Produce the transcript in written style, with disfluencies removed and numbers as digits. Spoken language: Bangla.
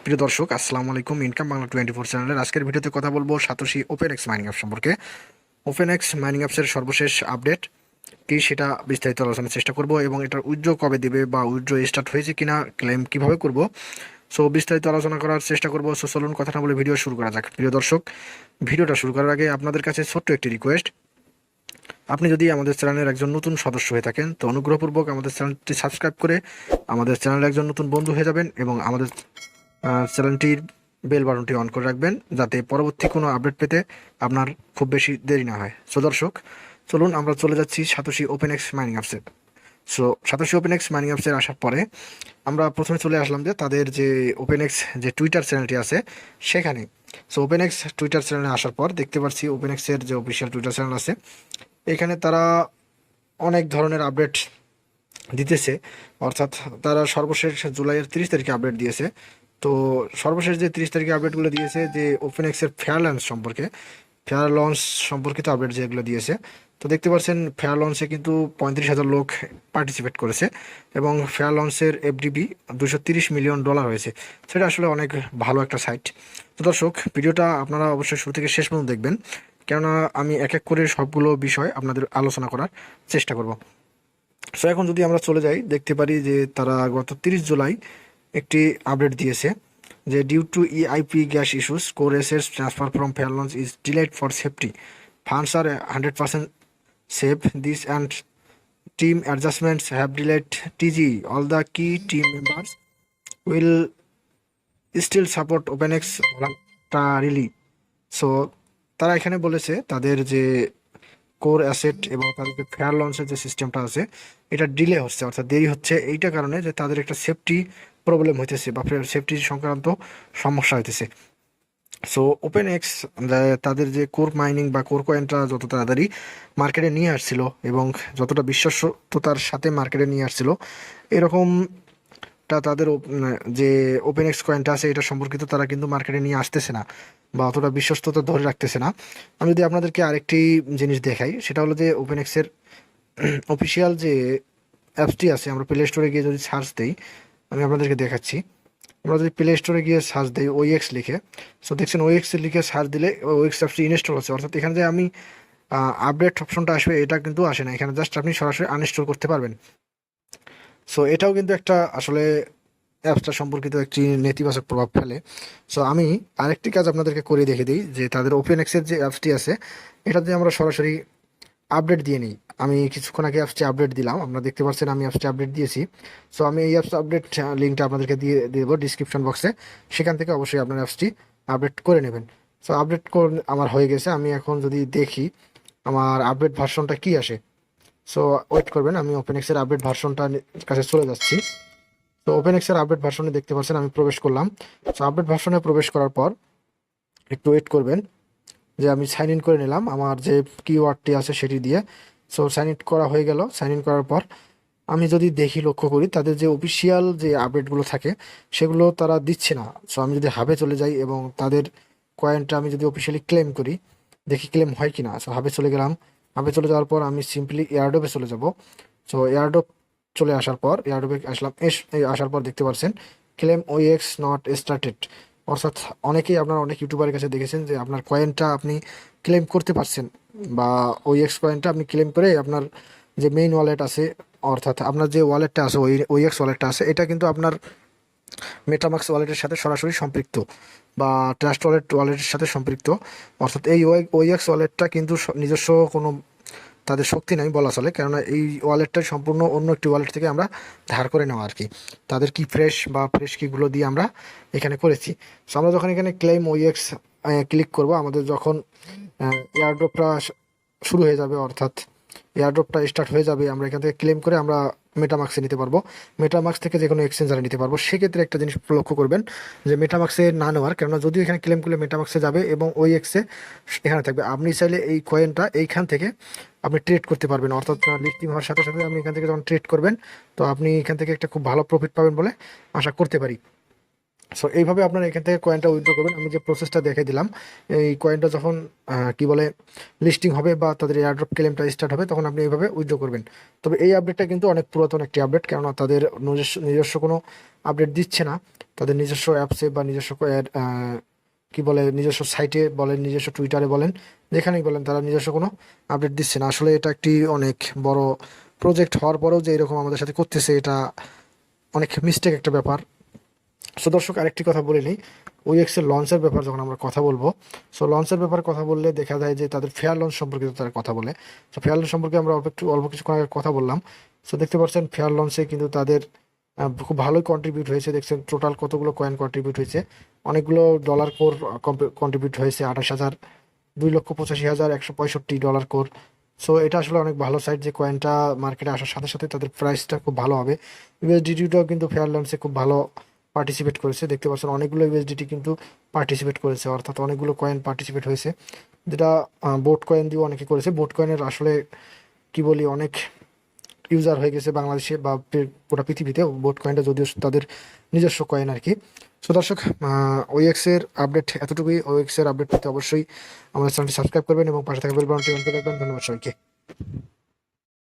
প্রিয় দর্শক, আসসালামু আলাইকুম। ইনকাম বাংলা 24 চ্যানেলের আজকের ভিডিওতে কথা বলবো satoshi open x mining app সম্পর্কে। ওপেন এক্স মাইনিং অ্যাপসের সর্বশেষ আপডেট কি সেটা বিস্তারিত আলোচনার চেষ্টা করব, এবং এটার উইথড্র কবে দিবে বা উইথড্র স্টার্ট হয়েছে কিনা, ক্লেম কিভাবে করব, সো বিস্তারিত আলোচনা করার চেষ্টা করব। সো চলুন কথা না বলে ভিডিও শুরু করা যাক। প্রিয় দর্শক, ভিডিওটা শুরু করার আগে আপনাদের কাছে ছোট্ট একটি রিকোয়েস্ট। আপনি যদি আমাদের চ্যানেলের একজন নতুন সদস্য হয়ে থাকেন তো অনুগ্রহপূর্বক আমাদের চ্যানেলটি সাবস্ক্রাইব করে আমাদের চ্যানেলের একজন নতুন বন্ধু হয়ে যাবেন, এবং আমাদের চ্যানেলটির বেল বাটনটি অন করে রাখবেন যাতে পরবর্তী কোনো আপডেট পেতে আপনার খুব বেশি দেরি না হয়। সো দর্শক, চলুন আমরা চলে যাচ্ছি সাতোশি ওপেন এক্স মাইনিং অ্যাপসে। So satoshi open x mining অ্যাপসের আসার পরে আমরা প্রথমে চলে আসলাম যে তাদের যে ওপেন এক্স যে টুইটার চ্যানেলটি আছে সেখানে। সো ওপেন এক্স টুইটার চ্যানেলে আসার পর দেখতে পাচ্ছি ওপেন এক্সের যে অফিসিয়াল টুইটার চ্যানেল আছে এখানে তারা অনেক ধরনের আপডেট দিতেছে। অর্থাৎ তারা সর্বশেষ জুলাইয়ের 30 তারিখে আপডেট দিয়েছে। তো সর্বশেষ যে 30 তারিখে আপডেটগুলো দিয়েছে যে ওপেন এক্সের ফেয়ার লঞ্চ সম্পর্কে, ফেয়ার লঞ্চ সম্পর্কিত আপডেট যেগুলো দিয়েছে, তো দেখতে পাচ্ছেন ফেয়ার লঞ্চে কিন্তু 35,000 লোক পার্টিসিপেট করেছে, এবং ফেয়ার লঞ্চের এফডিবি $230 মিলিয়ন হয়েছে। সেটা আসলে অনেক ভালো একটা সাইট। তো দর্শক, ভিডিওটা আপনারা অবশ্যই শুরু থেকে শেষ পর্যন্ত দেখবেন, কেননা আমি এক এক করে সবগুলো বিষয় আপনাদের আলোচনা করার চেষ্টা করব। সো এখন যদি আমরা চলে যাই, দেখতে পারি যে তারা গত 30 জুলাই একটি আপডেট দিয়েছে যে due to EIP gas issues core assets transfer from fair launch is delayed for safety funds are 100% safe this and team adjustments have delayed TG all the key team members will still support open X voluntarily. So তারা এখানে বলেছে তাদের যে কোর অ্যাসেট এবং তাদের যে ফেয়ার লঞ্চের যে সিস্টেমটা আছে এটা ডিলে হচ্ছে, অর্থাৎ দেরি হচ্ছে এইটা কারণে যে তাদের একটা সেফটি প্রবলেম হইতেছে বা সেফটি সংক্রান্ত সমস্যা হইতেছে। সো ওপেন এক্স তাদের যে কোর মাইনিং বা কোর কয়েনটা যত তাড়াতাড়ি মার্কেটে নিয়ে আসছিল এবং যতটা বিশ্বস্ততার সাথে মার্কেটে নিয়ে আসছিল, এরকম তাদের যে ওপেন এক্স কয়েনটা আছে এটা সম্পর্কিত তারা কিন্তু মার্কেটে নিয়ে আসতেছে না বা অতটা বিশ্বস্ততা ধরে রাখতেছে না। আমি যদি আপনাদেরকে আরেকটি জিনিস দেখাই, সেটা হলো যে ওপেন এক্সের অফিসিয়াল যে অ্যাপসটি আছে, আমরা প্লে স্টোরে গিয়ে যদি সার্চ দিই, আমি আপনাদেরকে দেখাচ্ছি। আমরা যদি প্লে স্টোরে গিয়ে সার্চ দিই ওইএক্স লিখে, সো দেখছেন ওইএক্স লিখে সার্চ দিলে ওইএক্স অ্যাপসটি ইনস্টল হচ্ছে। অর্থাৎ এখানে যে আমি আপডেট অপশনটা আসবে এটা কিন্তু আসে না, এখানে জাস্ট আপনি সরাসরি আনইনস্টল করতে পারবেন। সো এটাও কিন্তু একটা আসলে অ্যাপসটা সম্পর্কিত একটি নেতিবাচক প্রভাব ফেলে। সো আমি আরেকটি কাজ আপনাদেরকে করে দেখে দিই যে তাদের ওপেন এক্সের যে অ্যাপসটি আছে এটাতে আমরা সরাসরি আপডেট দিয়ে নিই। আমি কিছুক্ষণ আগে অ্যাপসটি আপডেট দিলাম, আপনারা দেখতে পাচ্ছেন আমি অ্যাপসটি আপডেট দিয়েছি। সো আমি এই অ্যাপস আপডেট লিঙ্কটা আপনাদেরকে দিয়ে দেবো ডিসক্রিপশন বক্সে, সেখান থেকে অবশ্যই আপনার অ্যাপসটি আপডেট করে নেবেন। সো আপডেট করে আমার হয়ে গেছে। আমি এখন যদি দেখি আমার আপডেট ভার্সনটা কি আসে, সো ওয়েট করবেন, আমি ওপেন এক্সের আপডেট ভার্সনটা কাছে চলে যাচ্ছি। তো ওপেন এক্সের আপডেট ভার্সনে দেখতে পাচ্ছেন আমি প্রবেশ করলাম। সো আপডেট ভার্সনে প্রবেশ করার পর একটু ওয়েট করবেন, যে আমি সাইন ইন করে নিলাম আমার যে কিওয়ার্ডটি আছে সেটি দিয়ে। সো সাইন ইন করা হয়ে গেল। সাইন ইন করার পর আমি যদি দেখি, লক্ষ্য করি তাদের যে অফিসিয়াল যে আপডেটগুলো থাকে সেগুলো তারা দিচ্ছে না। সো আমি যদি হাবে চলে যাই এবং তাদের কয়েনটা আমি যদি অফিসিয়ালি ক্লেম করি, দেখি ক্লেম হয় কি না। সো হাবে চলে গেলাম। হাবে চলে যাওয়ার পর আমি সিম্পলি এয়ারড্রপে চলে যাব। সো এয়ারড্রপ চলে আসার পর এয়ারড্রপে আসলাম। আসার পর দেখতে পাচ্ছেন ক্লেম ওএক্স নট স্টার্টেড। অর্থাৎ অনেকেই, আপনার অনেক ইউটিউবারের কাছে দেখেছেন যে আপনার কয়েনটা আপনি ক্লেম করতে পারছেন, বা ওএক্স কয়েনটা আপনি ক্লেম করে আপনার যে মেইন ওয়ালেট আছে, অর্থাৎ আপনার যে ওয়ালেটটা আছে ওইএক্স ওয়ালেটটা আছে এটা কিন্তু আপনার মেটামাক্স ওয়ালেটের সাথে সরাসরি সম্পৃক্ত বা ট্রাস্ট ওয়ালেটের সাথে সম্পৃক্ত। অর্থাৎ এই ওইএক্স ওয়ালেটটা কিন্তু নিজস্ব কোনো তাদের শক্তি নাই বলা চলে, কেননা এই ওয়ালেটটা সম্পূর্ণ অন্য একটি ওয়ালেট থেকে আমরা ধার করে নেওয়া আর কি। তাদের কি ফ্রেশ কিগুলো দিয়ে আমরা এখানে করেছি। সো আমরা যখন এখানে ক্লেম ওইএক্স ক্লিক করব, আমাদের যখন এয়ারড্রপটা শুরু হয়ে যাবে, অর্থাৎ এয়ারড্রপটা স্টার্ট হয়ে যাবে, আমরা এখান থেকে ক্লেম করে আমরা মেটামাক্সে নিতে পারবো। মেটামাক্স থেকে যে কোনো এক্সচেঞ্জারে নিতে পারবো। সেক্ষেত্রে একটা জিনিস লক্ষ্য করবেন যে মেটামাক্সে না নেওয়ার, কেননা যদিও এখানে ক্লেম করলে মেটামাক্সে যাবে এবং ওই এক্সে এখানে থাকবে, আপনি চাইলে এই কয়েনটা এইখান থেকে আপনি ট্রেড করতে পারবেন। অর্থাৎ লিস্টিং হওয়ার সাথে সাথে আপনি এখান থেকে যখন ট্রেড করবেন তো আপনি এখান থেকে একটা খুব ভালো প্রফিট পাবেন বলে আশা করতে পারি। সো এইভাবে আপনারা এখান থেকে কয়েনটা উইথড্র করবেন। আমি যে প্রসেসটা দেখে দিলাম, এই কয়েনটা যখন কি বলে লিস্টিং হবে বা তাদের এয়ারড্রপ ক্লেমটা স্টার্ট হবে, তখন আপনি এইভাবে উইথড্র করবেন। তবে এই আপডেটটা কিন্তু অনেক পুরাতন একটি আপডেট, কেননা তাদের নিজস্ব কোনো আপডেট দিচ্ছে না। তাদের নিজস্ব অ্যাপসে বা নিজস্ব কি বলে নিজস্ব সাইটে বলেন, নিজস্ব টুইটারে বলেন, যেখানেই বলেন, তারা নিজস্ব কোনো আপডেট দিচ্ছে না। আসলে এটা একটি অনেক বড় প্রজেক্ট হওয়ার পরেও যে এরকম আমাদের সাথে করতেছে, এটা অনেক মিস্টেক একটা ব্যাপার। সো দর্শক, আরেকটি কথা বলে নিই, ওইএক্সের লঞ্চের ব্যাপার যখন আমরা কথা বলবো, সো লঞ্চের ব্যাপারে কথা বললে দেখা যায় যে তাদের ফেয়ার লঞ্চ সম্পর্কিত তারা কথা বলে। সো ফেয়ার লঞ্চ সম্পর্কে আমরা অল্প কিছুক্ষণ আগে কথা বললাম। সো দেখতে পাচ্ছেন ফেয়ার লঞ্চে কিন্তু তাদের খুব ভালোই কন্ট্রিবিউট হয়েছে। দেখছেন টোটাল কতগুলো কয়েন কন্ট্রিবিউট হয়েছে, অনেকগুলো ডলার কোর কন্ট্রিবিউট হয়েছে, 28,000, 2,85,165 ডলার কোর। সো এটা আসলে অনেক ভালো সাইট, যে কয়েনটা মার্কেটে আসার সাথে সাথে তাদের প্রাইসটা খুব ভালো হবে। ইউএসডিটিটাও কিন্তু ফেয়ার লঞ্চে খুব ভালো পার্টিসিপেট করেছে। দেখতে পাচ্ছেন অনেকগুলো ইউএসডিটি কিন্তু পার্টিসিপেট করেছে, অর্থাৎ অনেকগুলো কয়েন পার্টিসিপেট হয়েছে, যেটা বোট কয়েন দিয়ে অনেকে করেছে। বোট কয়েনের আসলে কি বলি, অনেক ইউজার হয়ে গেছে বাংলাদেশে বা গোটা পৃথিবীতে বোট কয়েনটা, যদিও তাদের নিজস্ব কয়েন আর কি। সো দর্শক, ওএক্সের আপডেট এতটুকুই। ওএক্সের আপডেট পেতে অবশ্যই আমাদের চ্যানেলটি সাবস্ক্রাইব করবেন এবং পাশে থাকা বেল বাটনটি অন করে রাখবেন। ধন্যবাদ সবাইকে।